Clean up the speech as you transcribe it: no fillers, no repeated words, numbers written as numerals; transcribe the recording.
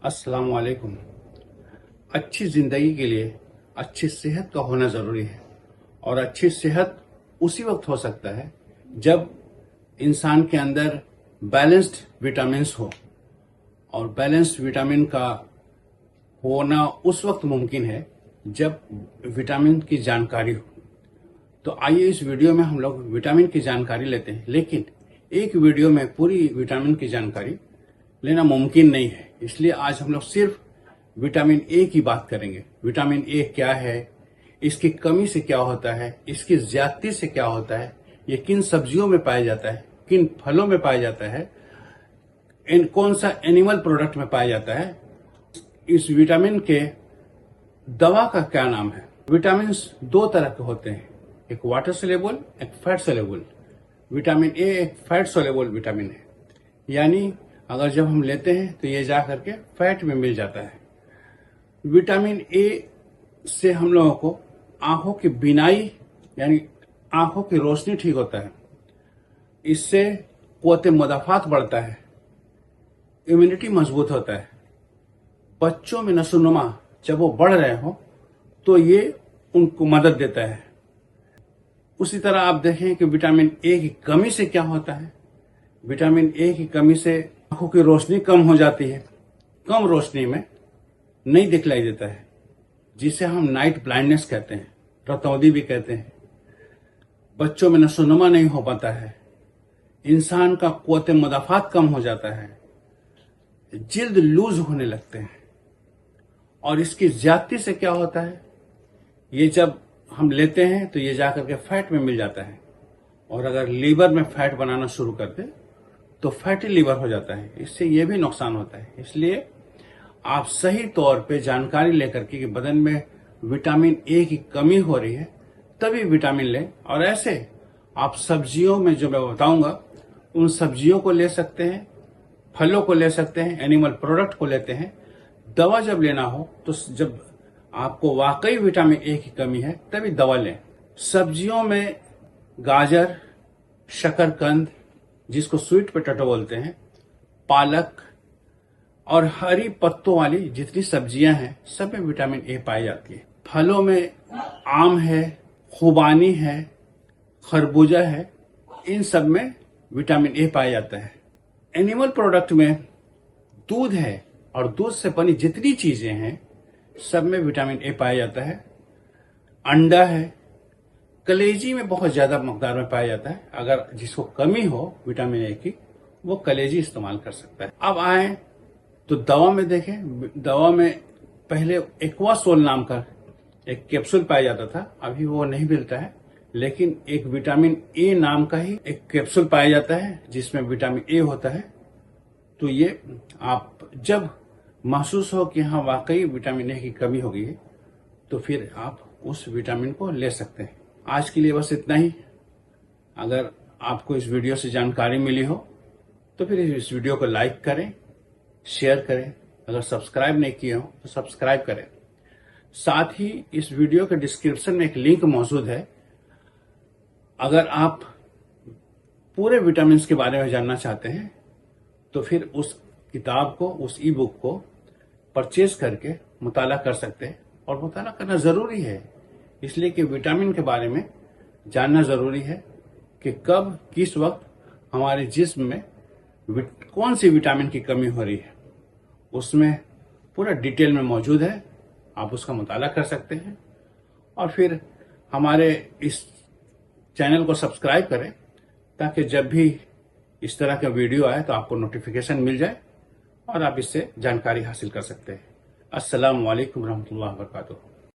अस्सलाम वालेकुम। अच्छी जिंदगी के लिए अच्छी सेहत का होना जरूरी है और अच्छी सेहत उसी वक्त हो सकता है जब इंसान के अंदर बैलेंस्ड विटामिन्स हो। और बैलेंस्ड विटामिन का होना उस वक्त मुमकिन है जब विटामिन की जानकारी हो। तो आइए इस वीडियो में हम लोग विटामिन की जानकारी लेते हैं, लेकिन एक वीडियो में पूरी विटामिन की जानकारी लेना मुमकिन नहीं है। इसलिए आज हम लोग सिर्फ विटामिन ए की बात करेंगे। विटामिन ए क्या है, इसकी कमी से क्या होता है, इसकी ज्यादती से क्या होता है, ये किन सब्जियों में पाया जाता है, किन फलों में पाया जाता है, इन कौन सा एनिमल प्रोडक्ट में पाया जाता है, इस विटामिन के दवा का क्या नाम है। विटामिन दो तरह के होते हैं, एक वाटर सोल्यूबल, एक फैट सोल्यूबल। विटामिन ए एक फैट सोल्यूबल विटामिन है, यानी अगर जब हम लेते हैं तो ये जा करके फैट में मिल जाता है। विटामिन ए से हम लोगों को आंखों की बीनाई यानी आंखों की रोशनी ठीक होता है, इससे क़ुव्वत मुदाफ़ात बढ़ता है, इम्यूनिटी मजबूत होता है। बच्चों में नशोनुमा जब वो बढ़ रहे हो तो ये उनको मदद देता है। उसी तरह आप देखें कि विटामिन ए की कमी से क्या होता है। विटामिन ए की कमी से आंखों की रोशनी कम हो जाती है, कम रोशनी में नहीं दिखलाई देता है, जिसे हम नाइट ब्लाइंडनेस कहते हैं, रतौंधी भी कहते हैं। बच्चों में नशोनुमा नहीं हो पाता है, इंसान का क़ुव्वत मुदाफ़ात कम हो जाता है, जिल्द लूज होने लगते हैं। और इसकी ज्यादती से क्या होता है, ये जब हम लेते हैं तो ये जाकर के फैट में मिल जाता है, और अगर लीवर में फैट बनाना शुरू कर दे तो फैटी लीवर हो जाता है, इससे ये भी नुकसान होता है। इसलिए आप सही तौर पे जानकारी लेकर के कि बदन में विटामिन ए की कमी हो रही है तभी विटामिन लें। और ऐसे आप सब्जियों में जो मैं बताऊंगा उन सब्जियों को ले सकते हैं, फलों को ले सकते हैं, एनिमल प्रोडक्ट को लेते हैं। दवा जब लेना हो तो जब आपको वाकई विटामिन ए की कमी है तभी दवा लें। सब्जियों में गाजर, शकरकंद जिसको स्वीट पोटैटो बोलते हैं, पालक और हरी पत्तों वाली जितनी सब्जियां हैं सब में विटामिन ए पाई जाती है। फलों में आम है, खुबानी है, खरबूजा है, इन सब में विटामिन ए पाया जाता है। एनिमल प्रोडक्ट में दूध है और दूध से बनी जितनी चीजें हैं सब में विटामिन ए पाया जाता है। अंडा है, कलेजी में बहुत ज्यादा मकदार में पाया जाता है। अगर जिसको कमी हो विटामिन ए की वो कलेजी इस्तेमाल कर सकता है। अब आए तो दवा में देखें, दवा में पहले एक्वासोल नाम का एक कैप्सूल पाया जाता था, अभी वो नहीं मिलता है, लेकिन एक विटामिन ए नाम का ही एक कैप्सूल पाया जाता है जिसमें विटामिन ए होता है। तो ये आप जब महसूस हो कि हाँ वाकई विटामिन ए की कमी हो गई है तो फिर आप उस विटामिन को ले सकते हैं। आज के लिए बस इतना ही। अगर आपको इस वीडियो से जानकारी मिली हो तो फिर इस वीडियो को लाइक करें, शेयर करें। अगर सब्सक्राइब नहीं किए हो तो सब्सक्राइब करें। साथ ही इस वीडियो के डिस्क्रिप्शन में एक लिंक मौजूद है। अगर आप पूरे विटामिन के बारे में जानना चाहते हैं तो फिर उस किताब को, उस ई बुक को परचेज करके मुताला कर सकते हैं। और मुताला करना जरूरी है, इसलिए कि विटामिन के बारे में जानना जरूरी है कि कब किस वक्त हमारे जिस्म में कौन सी विटामिन की कमी हो रही है। उसमें पूरा डिटेल में मौजूद है, आप उसका मुताला कर सकते हैं। और फिर हमारे इस चैनल को सब्सक्राइब करें ताकि जब भी इस तरह का वीडियो आए तो आपको नोटिफिकेशन मिल जाए और आप इससे जानकारी हासिल कर सकते हैं। अस्सलाम वालेकुम रहमतुल्लाहि व बरकातुहू।